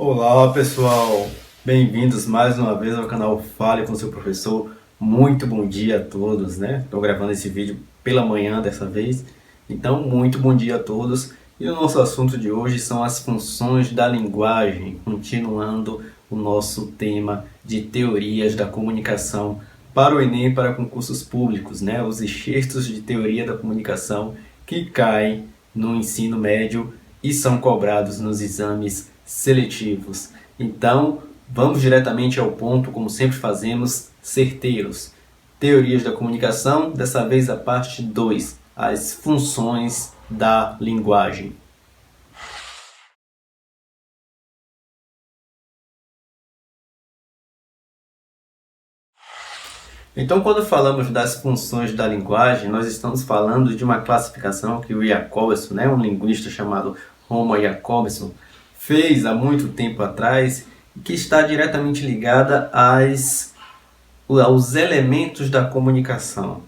Olá pessoal, bem-vindos mais uma vez ao canal Fale com seu professor. Muito bom dia a todos, né? Estou gravando esse vídeo pela manhã dessa vez, então muito bom dia a todos. E o nosso assunto de hoje são as funções da linguagem, continuando o nosso tema de teorias da comunicação para o Enem, para concursos públicos, né? Os excertos de teoria da comunicação que caem no ensino médio e são cobrados nos exames seletivos. Então, vamos diretamente ao ponto, como sempre fazemos, certeiros. Teorias da comunicação, dessa vez a parte 2, as funções da linguagem. Então, quando falamos das funções da linguagem, nós estamos falando de uma classificação que o Jacobson, né, um linguista chamado Roman Jacobson, fez há muito tempo atrás, que está diretamente ligada aos elementos da comunicação.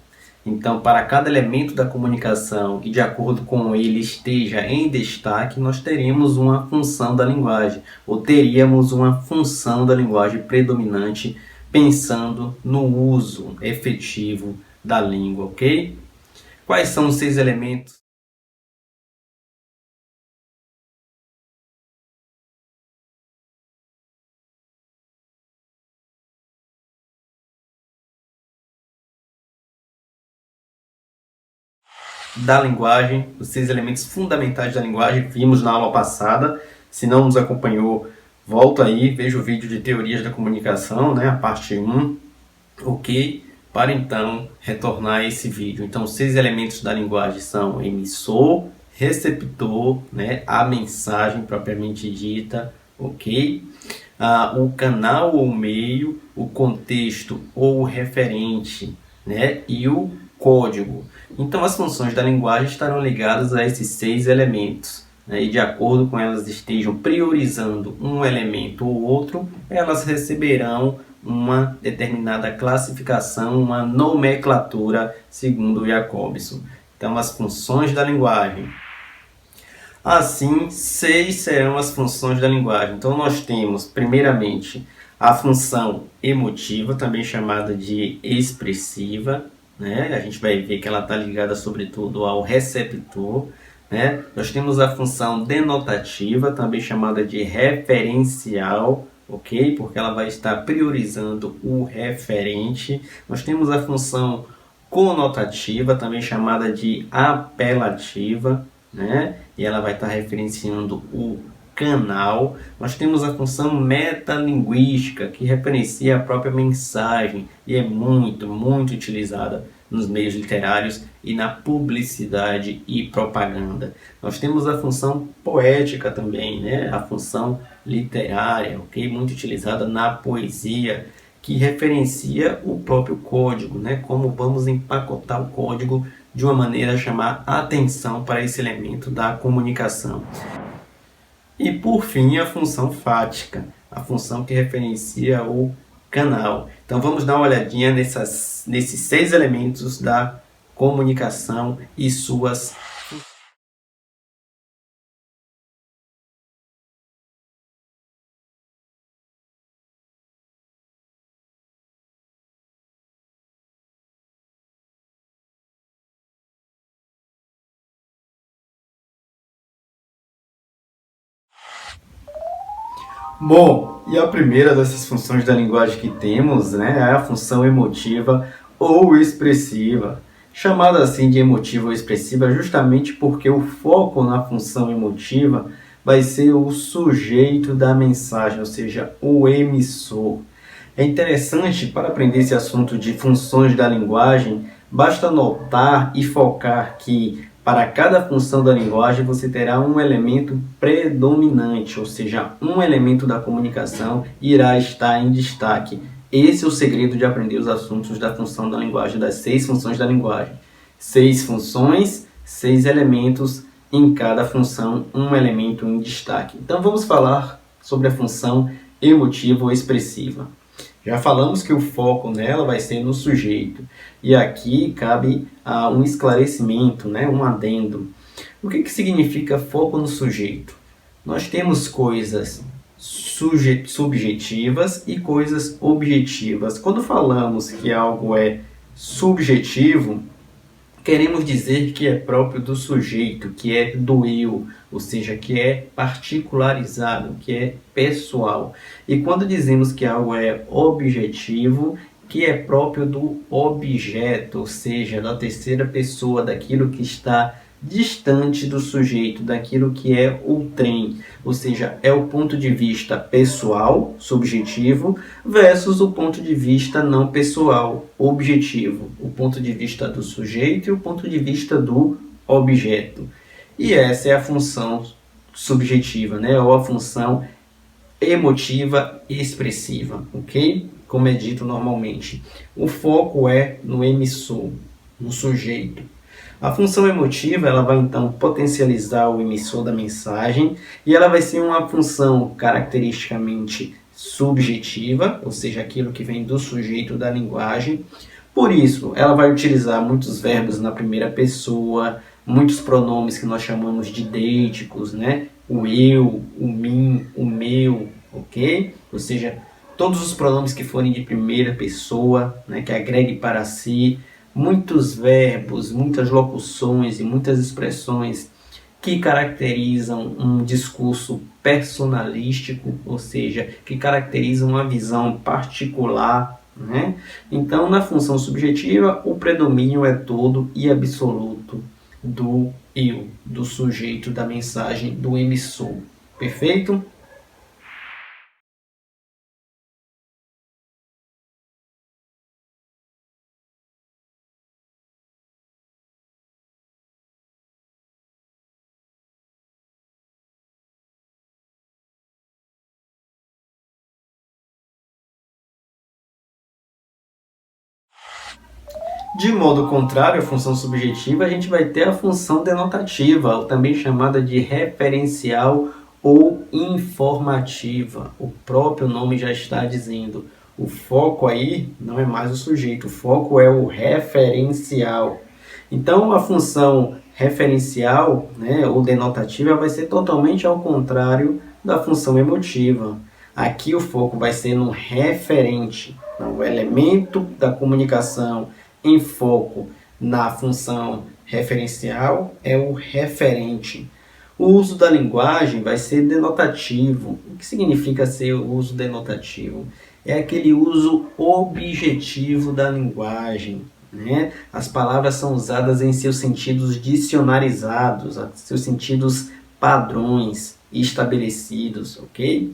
Então, para cada elemento da comunicação e de acordo com ele esteja em destaque, nós teremos uma função da linguagem, ou teríamos uma função da linguagem predominante pensando no uso efetivo da língua, ok? Quais são os 6 elementos da linguagem, os 6 elementos fundamentais da linguagem, vimos na aula passada. Se não nos acompanhou, volta aí, veja o vídeo de teorias da comunicação, né, a parte 1, ok? Para então retornar a esse vídeo. Então, os 6 elementos da linguagem são emissor, receptor, né, a mensagem propriamente dita, ok? O canal ou meio, o contexto ou referente, né, e o código. Então, as funções da linguagem estarão ligadas a esses 6 elementos, né, e de acordo com elas estejam priorizando um elemento ou outro, elas receberão uma determinada classificação, uma nomenclatura, segundo Jacobson. Então, as funções da linguagem. Assim, 6 serão as funções da linguagem. Então, nós temos, primeiramente, a função emotiva, também chamada de expressiva, né? A gente vai ver que ela está ligada, sobretudo, ao receptor, né? Nós temos a função denotativa, também chamada de referencial, ok? Porque ela vai estar priorizando o referente. Nós temos a função conotativa, também chamada de apelativa, né? E ela vai estar referenciando o canal. Nós temos a função metalinguística, que referencia a própria mensagem e é muito utilizada nos meios literários e na publicidade e propaganda. Nós temos a função poética também, né? A função literária, ok? Muito utilizada na poesia, que referencia o próprio código, né? Como vamos empacotar o código de uma maneira a chamar a atenção para esse elemento da comunicação. E por fim, a função fática, a função que referencia o canal. Então vamos dar uma olhadinha nesses 6 elementos da comunicação e suas. Bom, e a primeira dessas funções da linguagem que temos, né, é a função emotiva ou expressiva. Chamada assim de emotiva ou expressiva justamente porque o foco na função emotiva vai ser o sujeito da mensagem, ou seja, o emissor. É interessante, para aprender esse assunto de funções da linguagem, basta notar e focar que para cada função da linguagem você terá um elemento predominante, ou seja, um elemento da comunicação irá estar em destaque. Esse é o segredo de aprender os assuntos da função da linguagem, das 6 funções da linguagem. 6 funções, 6 elementos, em cada função um elemento em destaque. Então vamos falar sobre a função emotiva ou expressiva. Já falamos que o foco nela vai ser no sujeito. E aqui cabe um esclarecimento, né? Um adendo. O que significa foco no sujeito? Nós temos coisas subjetivas e coisas objetivas. Quando falamos que algo é subjetivo, queremos dizer que é próprio do sujeito, que é do eu, ou seja, que é particularizado, que é pessoal. E quando dizemos que algo é objetivo, que é próprio do objeto, ou seja, da terceira pessoa, daquilo que está distante do sujeito, daquilo que é outrem, ou seja, é o ponto de vista pessoal, subjetivo, versus o ponto de vista não pessoal, objetivo, o ponto de vista do sujeito e o ponto de vista do objeto. E essa é a função subjetiva, né? Ou a função emotiva e expressiva, ok? Como é dito normalmente. O foco é no emissor, no sujeito. A função emotiva, ela vai então potencializar o emissor da mensagem e ela vai ser uma função caracteristicamente subjetiva, ou seja, aquilo que vem do sujeito da linguagem. Por isso, ela vai utilizar muitos verbos na primeira pessoa, muitos pronomes que nós chamamos de deíticos, né? O eu, o mim, o meu, ok? Ou seja, todos os pronomes que forem de primeira pessoa, né, que agregue para si, muitos verbos, muitas locuções e muitas expressões que caracterizam um discurso personalístico, ou seja, que caracterizam uma visão particular, né? Então, na função subjetiva, o predomínio é todo e absoluto do eu, do sujeito da mensagem, do emissor. Perfeito? De modo contrário à função subjetiva, a gente vai ter a função denotativa, também chamada de referencial ou informativa. O próprio nome já está dizendo. O foco aí não é mais o sujeito, o foco é o referencial. Então, a função referencial, né, ou denotativa vai ser totalmente ao contrário da função emotiva. Aqui o foco vai ser no referente, no elemento da comunicação em foco na função referencial é o referente. O uso da linguagem vai ser denotativo. O que significa ser o uso denotativo? É aquele uso objetivo da linguagem, né? As palavras são usadas em seus sentidos dicionarizados, seus sentidos padrões estabelecidos, ok?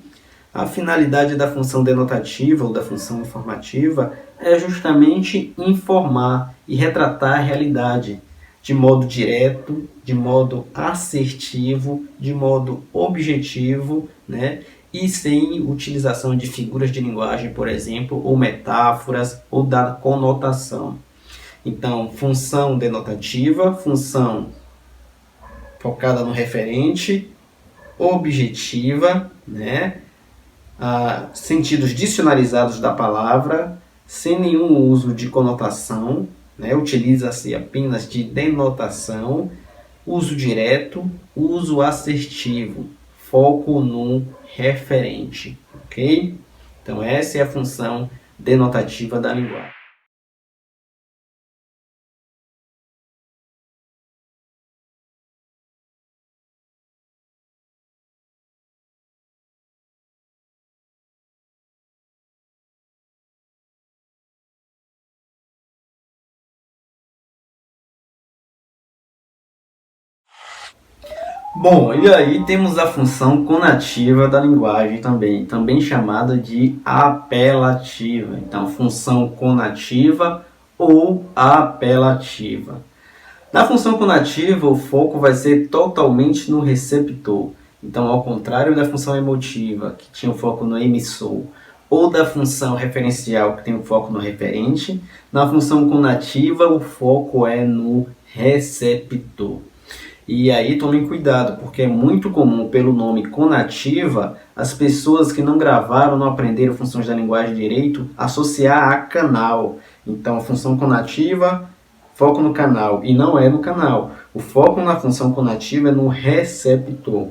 A finalidade da função denotativa ou da função informativa é justamente informar e retratar a realidade de modo direto, de modo assertivo, de modo objetivo, né? E sem utilização de figuras de linguagem, por exemplo, ou metáforas, ou da conotação. Então, função denotativa, função focada no referente, objetiva, né? Sentidos dicionarizados da palavra, sem nenhum uso de conotação, né? Utiliza-se apenas de denotação, uso direto, uso assertivo, foco no referente, ok? Então essa é a função denotativa da linguagem. Bom, e aí temos a função conativa da linguagem também chamada de apelativa. Então, função conativa ou apelativa. Na função conativa, o foco vai ser totalmente no receptor. Então, ao contrário da função emotiva, que tinha o foco no emissor, ou da função referencial, que tem o foco no referente, na função conativa, o foco é no receptor. E aí tomem cuidado, porque é muito comum, pelo nome conativa, as pessoas que não gravaram, não aprenderam funções da linguagem direito, associar a canal. Então, função conativa, foco no canal, e não é no canal. O foco na função conativa é no receptor.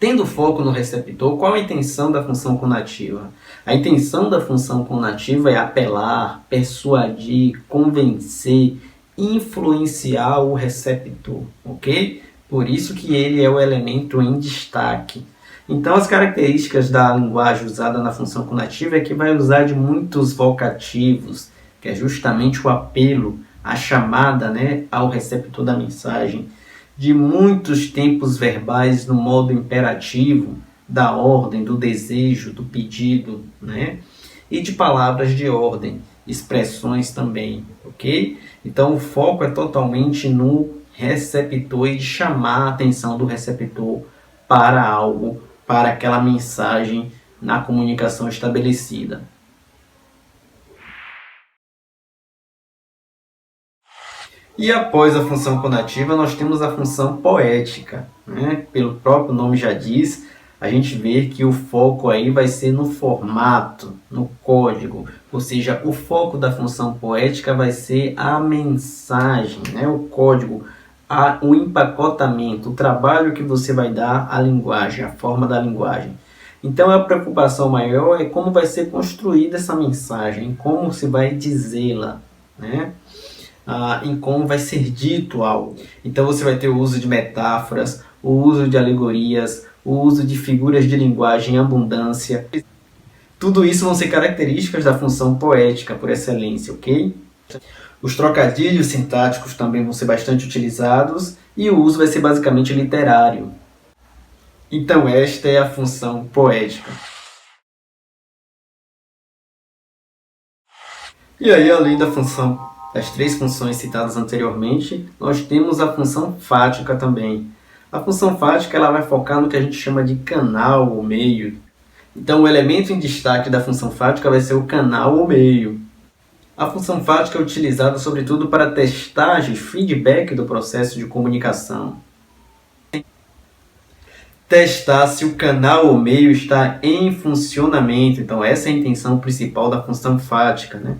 Tendo foco no receptor, qual a intenção da função conativa? A intenção da função conativa é apelar, persuadir, convencer, influenciar o receptor, ok? Por isso que ele é o elemento em destaque. Então, as características da linguagem usada na função conativa é que vai usar de muitos vocativos, que é justamente o apelo, a chamada, né, ao receptor da mensagem, de muitos tempos verbais no modo imperativo, da ordem, do desejo, do pedido, né? E de palavras de ordem, expressões também, ok? Então o foco é totalmente no receptor e de chamar a atenção do receptor para algo, para aquela mensagem na comunicação estabelecida. E após a função conativa, nós temos a função poética, né? Pelo próprio nome já diz, a gente vê que o foco aí vai ser no formato, no código, ou seja, o foco da função poética vai ser a mensagem, né? O código, o empacotamento, o trabalho que você vai dar à linguagem, a forma da linguagem. Então a preocupação maior é como vai ser construída essa mensagem, como se vai dizê-la, né? Em como vai ser dito algo. Então você vai ter o uso de metáforas, o uso de alegorias, o uso de figuras de linguagem em abundância. Tudo isso vão ser características da função poética por excelência, ok? Os trocadilhos sintáticos também vão ser bastante utilizados e o uso vai ser basicamente literário. Então esta é a função poética. E aí, além das três funções citadas anteriormente, nós temos a função fática também. A função fática ela vai focar no que a gente chama de canal ou meio. Então o elemento em destaque da função fática vai ser o canal ou meio. A função fática é utilizada sobretudo para testagem e feedback do processo de comunicação. Testar se o canal ou meio está em funcionamento. Então essa é a intenção principal da função fática, né?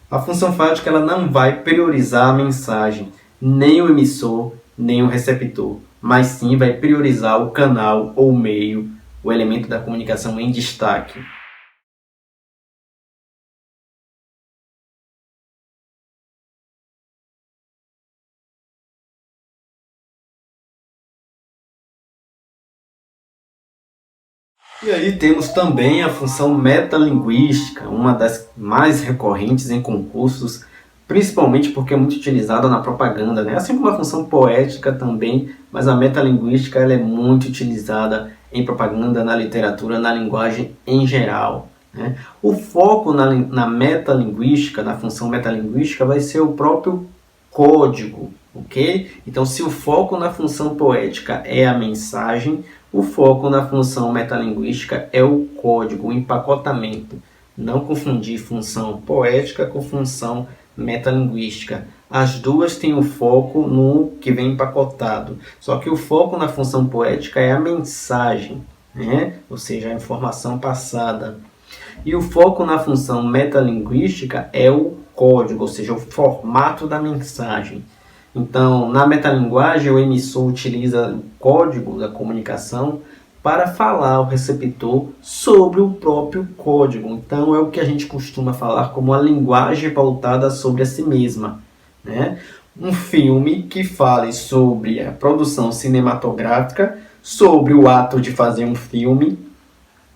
A função fática ela não vai priorizar a mensagem, nem o emissor, nem o receptor, mas sim vai priorizar o canal ou meio, o elemento da comunicação em destaque. E aí temos também a função metalinguística, uma das mais recorrentes em concursos, principalmente porque é muito utilizada na propaganda, né? Assim como a função poética também, mas a metalinguística ela é muito utilizada em propaganda, na literatura, na linguagem em geral, né? O foco na metalinguística, na função metalinguística, vai ser o próprio código, ok? Então, se o foco na função poética é a mensagem, o foco na função metalinguística é o código, o empacotamento. Não confundir função poética com função metalinguística. As duas têm o foco no que vem empacotado. Só que o foco na função poética é a mensagem, né? Ou seja, a informação passada. E o foco na função metalinguística é o código, ou seja, o formato da mensagem. Então, na metalinguagem, o emissor utiliza o código da comunicação para falar ao receptor sobre o próprio código. Então, é o que a gente costuma falar como a linguagem voltada sobre a si mesma, né? Um filme que fale sobre a produção cinematográfica, sobre o ato de fazer um filme,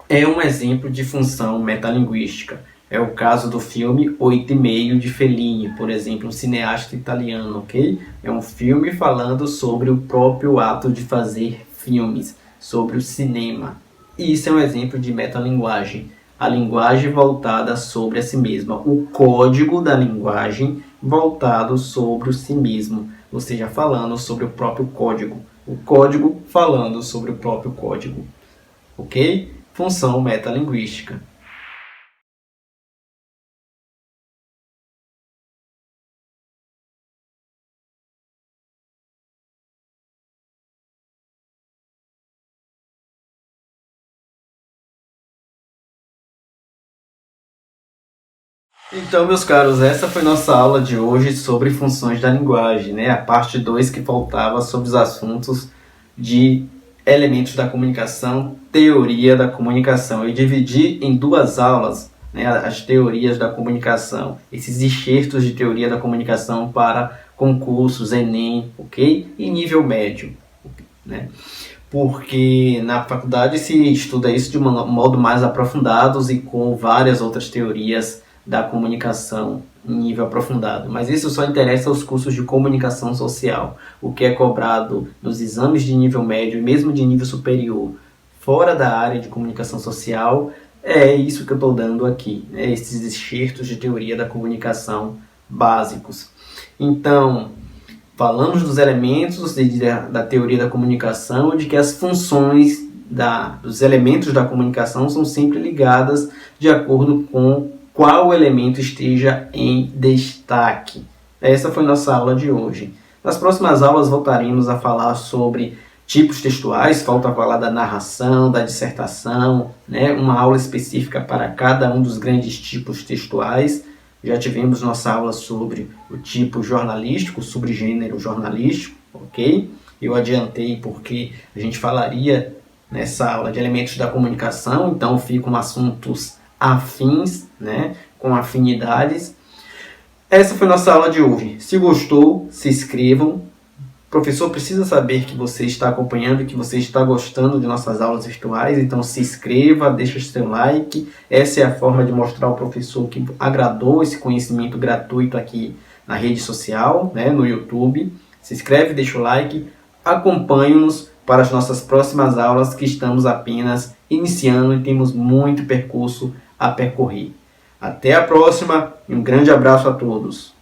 é um exemplo de função metalinguística. É o caso do filme Oito e Meio de Fellini, por exemplo, um cineasta italiano, ok? É um filme falando sobre o próprio ato de fazer filmes, sobre o cinema. E isso é um exemplo de metalinguagem. A linguagem voltada sobre a si mesma, o código da linguagem voltado sobre o si mesmo, ou seja, falando sobre o próprio código. O código falando sobre o próprio código, ok? Função metalinguística. Então, meus caros, essa foi nossa aula de hoje sobre funções da linguagem, né? A parte 2 que faltava sobre os assuntos de elementos da comunicação, teoria da comunicação. Eu dividi em 2 aulas, né, as teorias da comunicação, esses enxertos de teoria da comunicação para concursos, Enem, ok? E nível médio, né? Porque na faculdade se estuda isso de um modo mais aprofundado e com várias outras teorias da comunicação em nível aprofundado. Mas isso só interessa aos cursos de comunicação social, o que é cobrado nos exames de nível médio e mesmo de nível superior, fora da área de comunicação social, é isso que eu estou dando aqui, né? Esses excertos de teoria da comunicação básicos. Então, falamos dos elementos da teoria da comunicação, de que as funções dos elementos da comunicação são sempre ligadas de acordo com qual elemento esteja em destaque. Essa foi nossa aula de hoje. Nas próximas aulas voltaremos a falar sobre tipos textuais, falta falar da narração, da dissertação, né? Uma aula específica para cada um dos grandes tipos textuais. Já tivemos nossa aula sobre o tipo jornalístico, o subgênero jornalístico, ok? Eu adiantei porque a gente falaria nessa aula de elementos da comunicação, então ficam assuntos afins, né? Com afinidades. Essa foi nossa aula de hoje. Se gostou, se inscrevam. O professor precisa saber que você está acompanhando, que você está gostando de nossas aulas virtuais, então se inscreva, deixa seu like. Essa é a forma de mostrar ao professor que agradou esse conhecimento gratuito aqui na rede social, né, no YouTube. Se inscreve, deixa o like, acompanhe-nos para as nossas próximas aulas, que estamos apenas iniciando e temos muito percurso a percorrer. Até a próxima e um grande abraço a todos.